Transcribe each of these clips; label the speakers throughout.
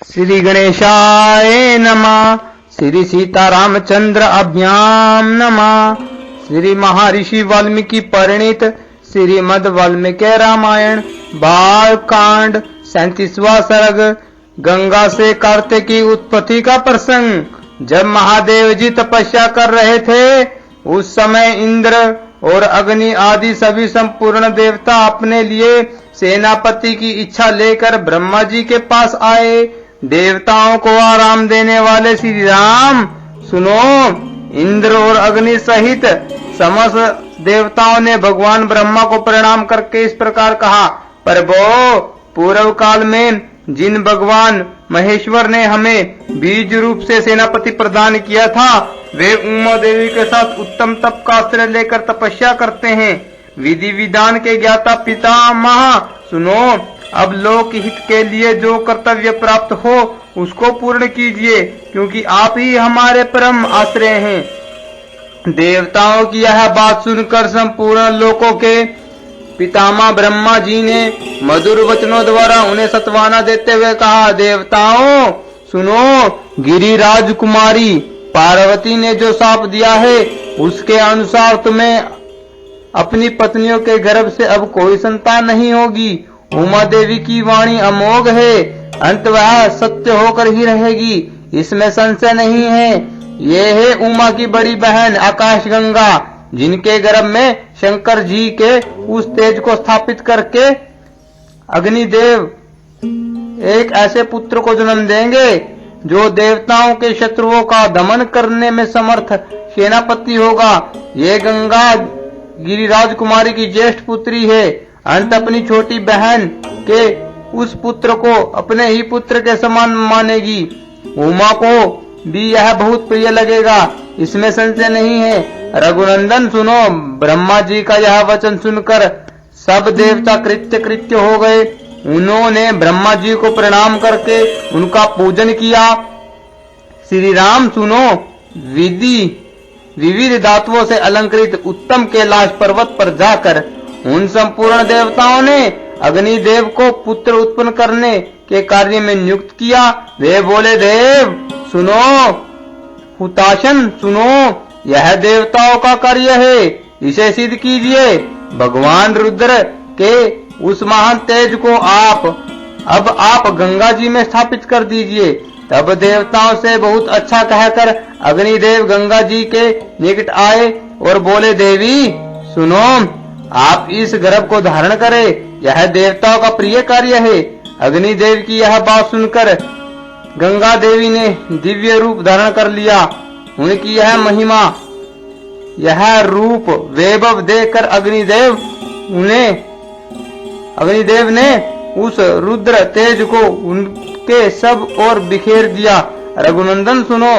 Speaker 1: श्री गणेशाय नमः। श्री सीतारामचंद्र अभ्याम नमः। श्री महर्षि वाल्मीकि परिणीत श्रीमद् वाल्मीकि रामायण बालकांड 37वां सर्ग। गंगा से कार्तिकी उत्पत्ति का प्रसंग। जब महादेव जी तपस्या कर रहे थे उस समय इंद्र और अग्नि आदि सभी संपूर्ण देवता अपने लिए सेनापति की इच्छा लेकर ब्रह्मा जी के पास आए। देवताओं को आराम देने वाले श्री राम सुनो। इंद्र और अग्नि सहित समस्त देवताओं ने भगवान ब्रह्मा को प्रणाम करके इस प्रकार कहा, प्रभो, पूर्व काल में जिन भगवान महेश्वर ने हमें बीज रूप से सेनापति प्रदान किया था वे उमा देवी के साथ उत्तम तप का आश्रय लेकर तपस्या करते हैं। विधि विधान के ज्ञाता पितामह सुनो, अब लोक हित के लिए जो कर्तव्य प्राप्त हो उसको पूर्ण कीजिए, क्योंकि आप ही हमारे परम आश्रय हैं। देवताओं की यह बात सुनकर संपूर्ण लोकों के पितामह ब्रह्मा जी ने मधुर वचनों द्वारा उन्हें सत्वाना देते हुए कहा, देवताओं सुनो, गिरिराज कुमारी पार्वती ने जो शाप दिया है उसके अनुसार तुम्हें अपनी पत्नियों के गर्भ से अब कोई संतान नहीं होगी। उमा देवी की वाणी अमोघ है, अंत वह सत्य होकर ही रहेगी, इसमें संशय नहीं है। ये है उमा की बड़ी बहन आकाश गंगा, जिनके गर्भ में शंकर जी के उस तेज को स्थापित करके अग्निदेव एक ऐसे पुत्र को जन्म देंगे जो देवताओं के शत्रुओं का दमन करने में समर्थ सेनापति होगा। ये गंगा गिरिराज कुमारी की ज्येष्ठ पुत्री है। अंत अपनी छोटी बहन के उस पुत्र को अपने ही पुत्र के समान मानेगी। उमा को भी यह बहुत प्रिय लगेगा, इसमें संशय नहीं है। रघुनंदन सुनो, ब्रह्मा जी का यह वचन सुनकर सब देवता कृत्य हो गए। उन्होंने ब्रह्मा जी को प्रणाम करके उनका पूजन किया। श्री राम सुनो, विविध धातुओं से अलंकृत उत्तम कैलाश पर्वत पर जाकर उन संपूर्ण देवताओं ने अग्निदेव को पुत्र उत्पन्न करने के कार्य में नियुक्त किया। वे बोले, देव सुनो, हुताशन सुनो, यह देवताओं का कार्य है, इसे सिद्ध कीजिए। भगवान रुद्र के उस महान तेज को आप गंगा जी में स्थापित कर दीजिए। तब देवताओं से बहुत अच्छा कहकर अग्निदेव गंगा जी के निकट आए और बोले, देवी सुनो, आप इस गर्भ को धारण करें, यह देवताओं का प्रिय कार्य है। अग्निदेव की यह बात सुनकर गंगा देवी ने दिव्य रूप धारण कर लिया। उनकी यह महिमा, यह रूप वैभव देखकर अग्निदेव ने उस रुद्र तेज को उनके सब ओर बिखेर दिया। रघुनंदन सुनो,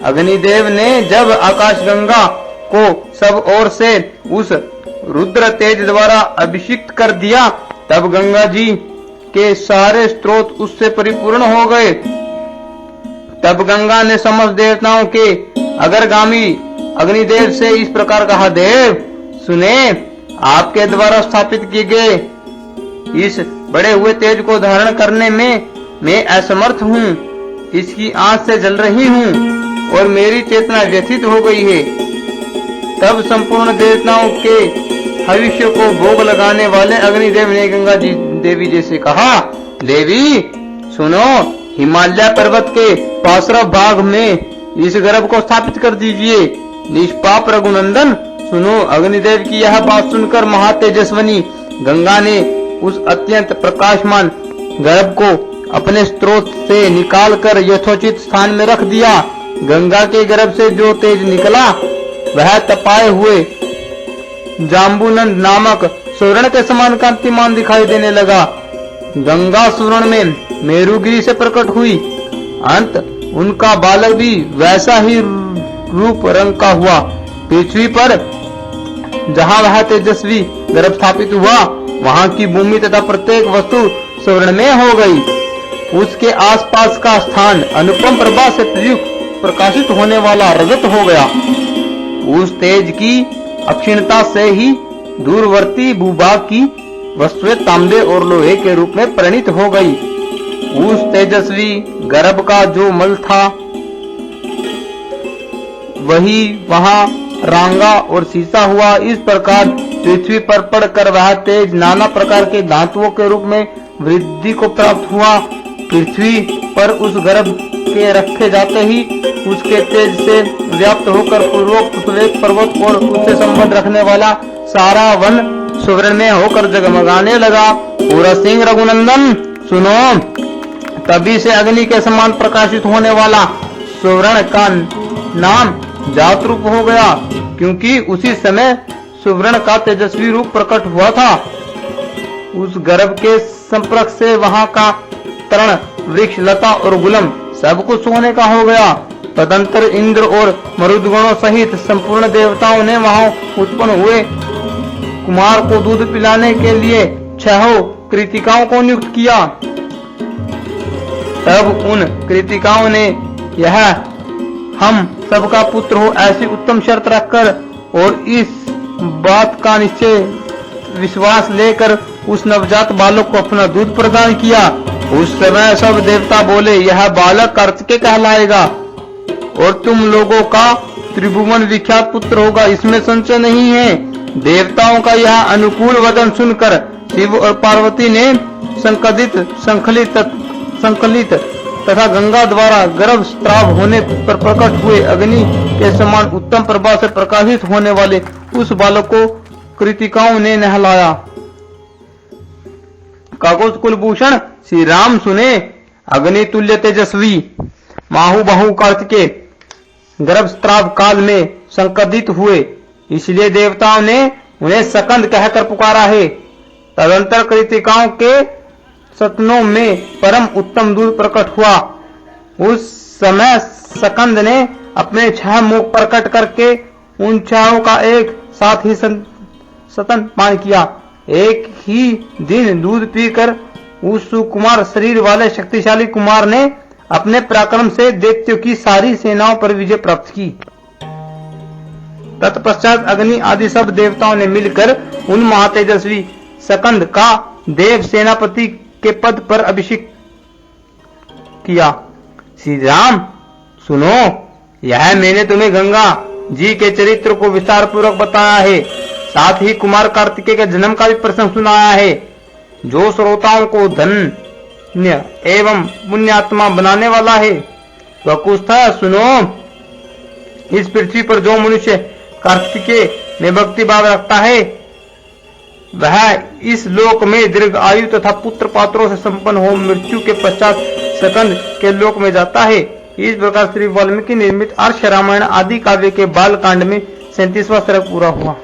Speaker 1: अग्निदेव ने जब आकाश गंगा को सब ओर से उस रुद्र तेज द्वारा अभिषिक्त कर दिया, तब गंगा जी के सारे स्रोत उससे परिपूर्ण हो गए। तब गंगा ने समस्त देवताओं के अग्रगामी अग्निदेव से इस प्रकार कहा, देव सुने, आपके द्वारा स्थापित किए गए इस बड़े हुए तेज को धारण करने में मैं असमर्थ हूँ। इसकी आंच से जल रही हूँ और मेरी चेतना व्यथित हो गई है। तब संपूर्ण देवताओं के भविष्य को भोग लगाने वाले अग्निदेव ने गंगा जी देवी जी से कहा, देवी सुनो, हिमालय पर्वत के पार्श्व भाग में इस गर्भ को स्थापित कर दीजिए। निष्पाप रघुनंदन सुनो, अग्निदेव की यह बात सुनकर महातेजस्वनी गंगा ने उस अत्यंत प्रकाशमान गर्भ को अपने स्रोत से निकालकर यथोचित स्थान में रख दिया। गंगा के गर्भ से जो तेज निकला वह तपाए हुए जाम्बूनंद नामक स्वर्ण के समान कांतिमान दिखाई देने लगा। गंगा स्वर्ण में मेरुगिरी से प्रकट हुई। अंत उनका बालक भी वैसा ही रूप रंग का हुआ। पृथ्वी पर जहाँ वह तेजस्वी गर्भ स्थापित हुआ, वहाँ की भूमि तथा प्रत्येक वस्तु स्वर्ण में हो गई। उसके आसपास का स्थान अनुपम प्रभा से प्रकाशित होने वाला रजत हो गया। उस तेज की अक्षीणता से ही दूरवर्ती भूभाग की वस्तुएं तांबे और लोहे के रूप में परिणित हो गई। उस तेजस्वी गर्भ का जो मल था वही वहां रांगा और सीसा हुआ। इस प्रकार पृथ्वी पर पड़कर वह तेज नाना प्रकार के धातुओं के रूप में वृद्धि को प्राप्त हुआ। पृथ्वी पर उस गर्भ के रखे जाते ही उसके तेज से व्याप्त होकर पूर्वोक्त एक पर्वत और उससे संबंध रखने वाला सारा वन सुवर्ण में होकर जगमगाने लगा। पूरा सिंह रघुनंदन सुनो, तभी से अग्नि के समान प्रकाशित होने वाला सुवर्ण का नाम जात रूप हो गया, क्योंकि उसी समय सुवर्ण का तेजस्वी रूप प्रकट हुआ था। उस गर्भ के संपर्क से वहां का तरण वृक्ष लता और गुलम सब कुछ सोने का हो गया। तदंतर इंद्र और मरुदगणों सहित संपूर्ण देवताओं ने वहां उत्पन्न हुए कुमार को दूध पिलाने के लिए 6 कृतिकाओं को नियुक्त किया। तब उन कृतिकाओं ने यह हम सबका पुत्र हो ऐसी उत्तम शर्त रखकर और इस बात का निश्चय विश्वास लेकर उस नवजात बालक को अपना दूध प्रदान किया। उस समय सब देवता बोले, यह बालक कार्तिकेय कहलाएगा और तुम लोगों का त्रिभुवन विख्यात पुत्र होगा, इसमें संशय नहीं है। देवताओं का यह अनुकूल वचन सुनकर शिव और पार्वती ने संकलित तथा गंगा द्वारा गर्भ स्त्राव होने पर प्रकट हुए अग्नि के समान उत्तम प्रभा से प्रकाशित होने वाले उस बालक को कृतिकाओं ने नहलाया। काकुत्स्थ कुलभूषण श्री राम सुने, अग्नि तुल्य तेजस्वी बाहु कार्तिकेय गर्भ स्त्राव काल में संकदित हुए, इसलिए देवताओं ने उन्हें सकंद कहकर पुकारा है। तदंतर कृतिकाओं के सतनों में परम उत्तम दूध प्रकट हुआ। उस समय सकंद ने अपने 6 मुख प्रकट करके उन 6 का एक साथ ही सतन पान किया। एक ही दिन दूध पीकर उस सुकुमार शरीर वाले शक्तिशाली कुमार ने अपने पराक्रम से दैत्यों की सारी सेनाओं पर विजय प्राप्त की। तत्पश्चात अग्नि आदि सब देवताओं ने मिलकर उन महातेजस्वी सकंद का देव सेनापति के पद पर अभिषेक किया। श्री राम सुनो, यह मैंने तुम्हें गंगा जी के चरित्र को विस्तार पूर्वक बताया है, साथ ही कुमार कार्तिकेय के जन्म का भी प्रसंग सुनाया है, जो श्रोताओं को धन्य एवं पुण्यात्मा बनाने वाला है। वह कुछ था, सुनो, इस पृथ्वी पर जो मनुष्य कार्तिकेय में भक्ति भाव रखता है वह इस लोक में दीर्घ आयु तथा पुत्र पात्रों से संपन्न हो मृत्यु के पश्चात सकंद के लोक में जाता है। इस प्रकार श्री वाल्मीकि निर्मित आर्ष रामायण आदि काव्य के बाल कांड में 37वां सर्ग पूरा हुआ।